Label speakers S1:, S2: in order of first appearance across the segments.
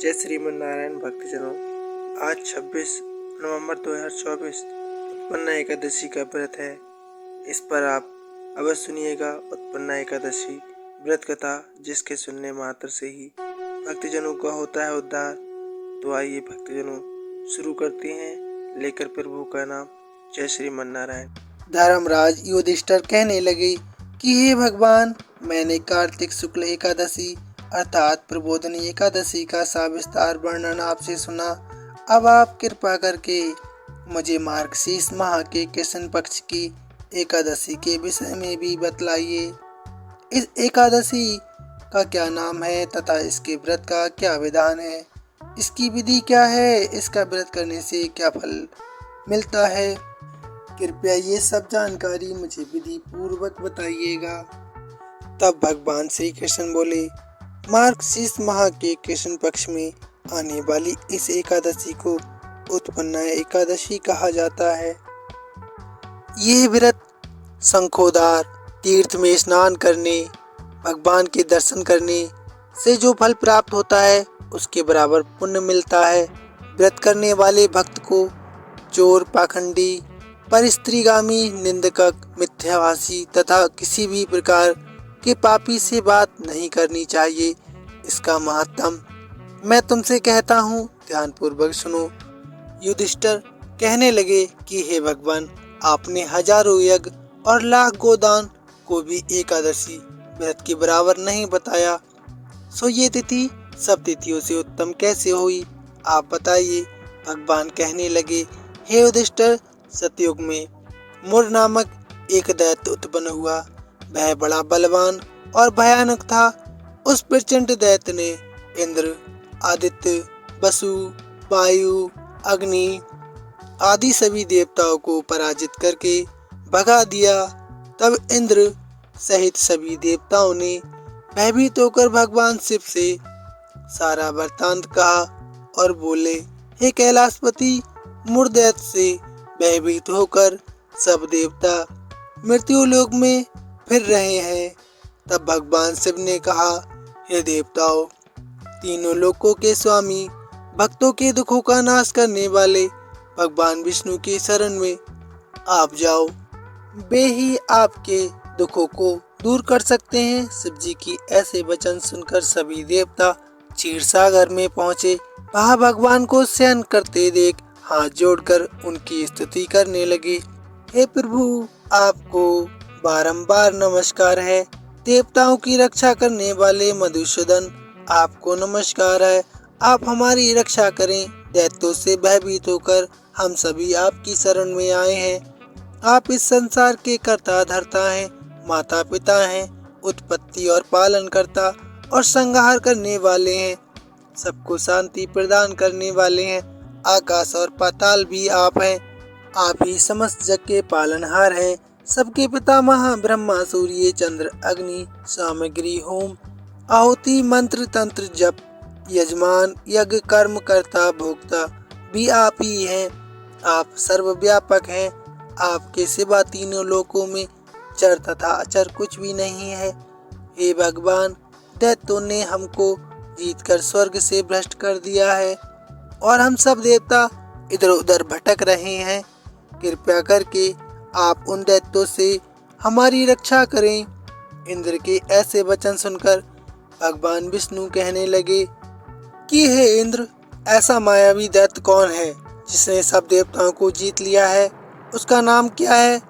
S1: जय श्रीमन नारायण भक्तजनों। आज 26 नवंबर 2024 उत्पन्ना एकादशी का व्रत है। इस पर आप अवश्य सुनिएगा उत्पन्ना एकादशी व्रत कथा, जिसके सुनने मात्र से ही भक्तजनों का होता है उद्धार। तो आइए भक्तजनों शुरू करते हैं, लेकर प्रभु का नाम। जय श्रीमन नारायण।
S2: धर्मराज युधिष्ठिर कहने लगे कि हे भगवान, मैंने कार्तिक शुक्ल एकादशी अर्थात प्रबोधनी एकादशी का सविस्तार वर्णन आपसे सुना। अब आप कृपा करके मुझे मार्गशीर्ष माह के कृष्ण पक्ष की एकादशी के विषय में भी बतलाइए। इस एकादशी का क्या नाम है तथा इसके व्रत का क्या विधान है, इसकी विधि क्या है, इसका व्रत करने से क्या फल मिलता है। कृपया ये सब जानकारी मुझे विधि पूर्वक बताइएगा। तब भगवान श्री कृष्ण बोले, मार्गशीर्ष माह के कृष्ण पक्ष में आने वाली इस एकादशी को उत्पन्ना एकादशी कहा जाता है। ये व्रत शंखोदार तीर्थ में स्नान करने, भगवान के दर्शन करने से जो फल प्राप्त होता है उसके बराबर पुण्य मिलता है। व्रत करने वाले भक्त को चोर, पाखंडी, परस्त्रीगामी, निंदक, मिथ्याभाषी तथा किसी भी प्रकार के पापी से बात नहीं करनी चाहिए। इसका महत्तम मैं तुमसे कहता हूँ, ध्यान पूर्वक सुनो। युधिष्ठिर कहने लगे कि हे भगवान, आपने हजारों यज्ञ और लाख गोदान को भी एकादशी व्रत के बराबर नहीं बताया। सो ये तिथि सब तिथियों से उत्तम कैसे हुई, आप बताइए। भगवान कहने लगे, हे युधिष्ठिर, सतयुग में मुर नामक एक दैत्य उत्पन्न हुआ। वह बड़ा बलवान और भयानक था। उस प्रचंड दैत्य ने इंद्र, आदित्य, वसु, वायु, अग्नि आदि सभी देवताओं को पराजित करके भगा दिया। तब इंद्र सहित सभी देवताओं ने भयभीत होकर भगवान शिव से सारा वृत्तांत कहा और बोले, हे कैलाशपति, मुर दैत्य से भयभीत होकर सब देवता मृत्यु लोक में फिर रहे हैं। तब भगवान शिव ने कहा, हे देवताओं, तीनों लोकों के स्वामी, भक्तों के दुखों का नाश करने वाले भगवान विष्णु की शरण में आप जाओ। वे ही आपके दुखों को दूर कर सकते हैं। शिव जी की ऐसे वचन सुनकर सभी देवता क्षीर सागर में पहुँचे। वहाँ भगवान को शयन करते देख हाथ जोड़कर उनकी स्तुति करने लगे। हे प्रभु, आपको बारंबार नमस्कार है। देवताओं की रक्षा करने वाले मधुसूदन, आपको नमस्कार है। आप हमारी रक्षा करें। दैत्यों से भयभीत होकर हम सभी आपकी शरण में आए हैं। आप इस संसार के कर्ता धर्ता हैं, माता पिता हैं, उत्पत्ति और पालन करता और संहार करने वाले हैं, सबको शांति प्रदान करने वाले हैं। आकाश और पाताल भी आप हैं। आप ही समस्त जग के पालनहार हैं। सबके पितामह ब्रह्मा, सूर्य, चंद्र, अग्नि, सामग्री, होम, आहुति, मंत्र, तंत्र, जप, यजमान, यज्ञ, कर्म, कर्ता, भोक्ता भी आप ही हैं। आप सर्वव्यापक हैं। आपके सिवा तीनों लोकों में चर तथा अचर कुछ भी नहीं है। हे भगवान, दैत्यों ने हमको जीतकर स्वर्ग से भ्रष्ट कर दिया है और हम सब देवता इधर उधर भटक रहे हैं। कृपया करके आप उन दैत्यों से हमारी रक्षा करें। इंद्र के ऐसे वचन सुनकर भगवान विष्णु कहने लगे कि हे इंद्र, ऐसा मायावी दैत्य कौन है जिसने सब देवताओं को जीत लिया है? उसका नाम क्या है?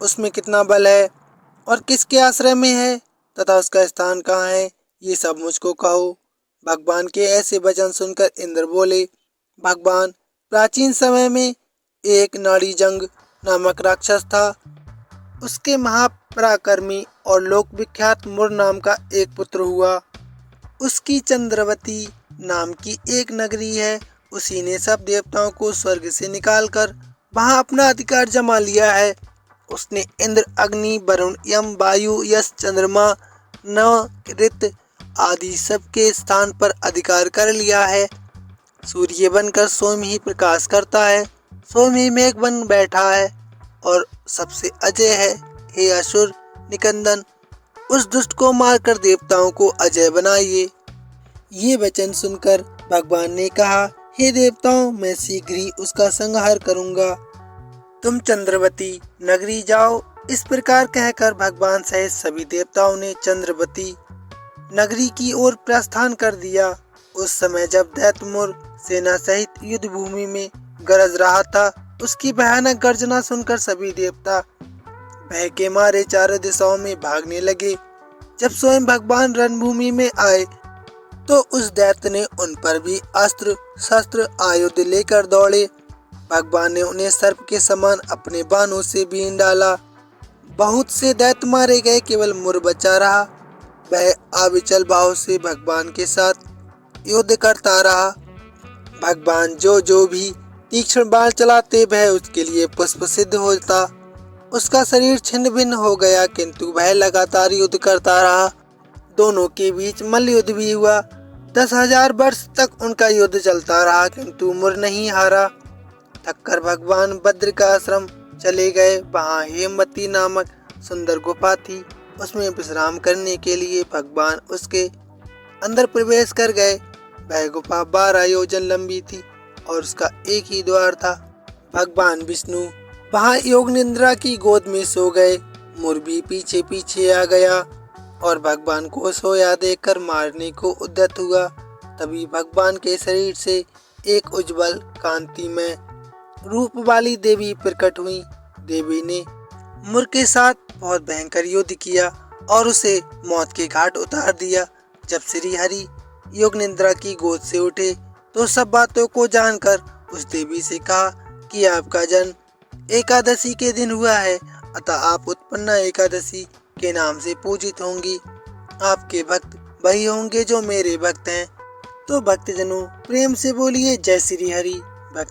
S2: उसमें कितना बल है और किसके आश्रय में है तथा उसका स्थान कहाँ है? ये सब मुझको कहो। भगवान के ऐसे वचन सुनकर इंद्र बोले, भगवान, प्राचीन समय में एक नाड़ीजंग नामक राक्षस था। उसके महापराक्रमी और लोक विख्यात मुर नाम का एक पुत्र हुआ। उसकी चंद्रवती नाम की एक नगरी है। उसी ने सब देवताओं को स्वर्ग से निकालकर वहां अपना अधिकार जमा लिया है। उसने इंद्र, अग्नि, वरुण, यम, वायु, यश, चंद्रमा, नव, ऋत आदि सबके स्थान पर अधिकार कर लिया है। सूर्य बनकर स्वयं ही प्रकाश करता है, स्वयं ही मेघ बन बैठा है और सबसे अजय है। हे असुर निकंदन, उस दुष्ट को मारकर देवताओं को अजय बनाइए। ये वचन सुनकर भगवान ने कहा, हे देवताओं, मैं शीघ्र ही उसका संहार करूंगा। तुम चंद्रवती नगरी जाओ। इस प्रकार कहकर भगवान सहित सभी देवताओं ने चंद्रवती नगरी की ओर प्रस्थान कर दिया। उस समय जब दैत्यमुर सेना सहित युद्ध भूमि में गरज रहा था, उसकी भयानक गर्जना सुनकर सभी देवता भय के मारे चारों दिशाओं में भागने लगे। जब स्वयं भगवान रणभूमि में आए तो उस दैत्य ने उन पर भी अस्त्र शस्त्र आयुध लेकर दौड़े। भगवान ने उन्हें सर्प के समान अपने बाणों से बीन डाला। बहुत से दैत्य मारे गए, केवल मुर बचा रहा। वह अविचल भाव से भगवान के साथ युद्ध करता रहा। भगवान जो भी तीक्ष्ण बाण चलाते वह उसके लिए पुष्प सिद्ध होता। उसका शरीर छिन्न भिन्न हो गया, किंतु वह लगातार युद्ध करता रहा। दोनों के बीच मल्ल युद्ध भी हुआ। 10,000 वर्ष तक उनका युद्ध चलता रहा, किंतु मुर नहीं हारा। थककर भगवान भद्र का आश्रम चले गए। वहाँ हेमवती नामक सुंदर गुफा थी। उसमें विश्राम करने के लिए भगवान उसके अंदर प्रवेश कर गए। वह गुफा 12 योजन लंबी थी और उसका एक ही द्वार था। भगवान विष्णु वहाँ योग निद्रा की गोद में सो गए। मुर भी पीछे पीछे आ गया और भगवान को सोया देखकर मारने को उद्यत हुआ। तभी भगवान के शरीर से एक उज्जवल कांतिमय रूप वाली देवी प्रकट हुई। देवी ने मुर के साथ बहुत भयंकर युद्ध किया और उसे मौत के घाट उतार दिया। जब श्री हरि योग निद्रा की गोद से उठे तो सब बातों को जानकर उस देवी से कहा कि आपका जन्म एकादशी के दिन हुआ है, अतः आप उत्पन्ना एकादशी के नाम से पूजित होंगी। आपके भक्त वही होंगे जो मेरे भक्त हैं। तो भक्तजनों, प्रेम से बोलिए जय श्री हरि। भक्त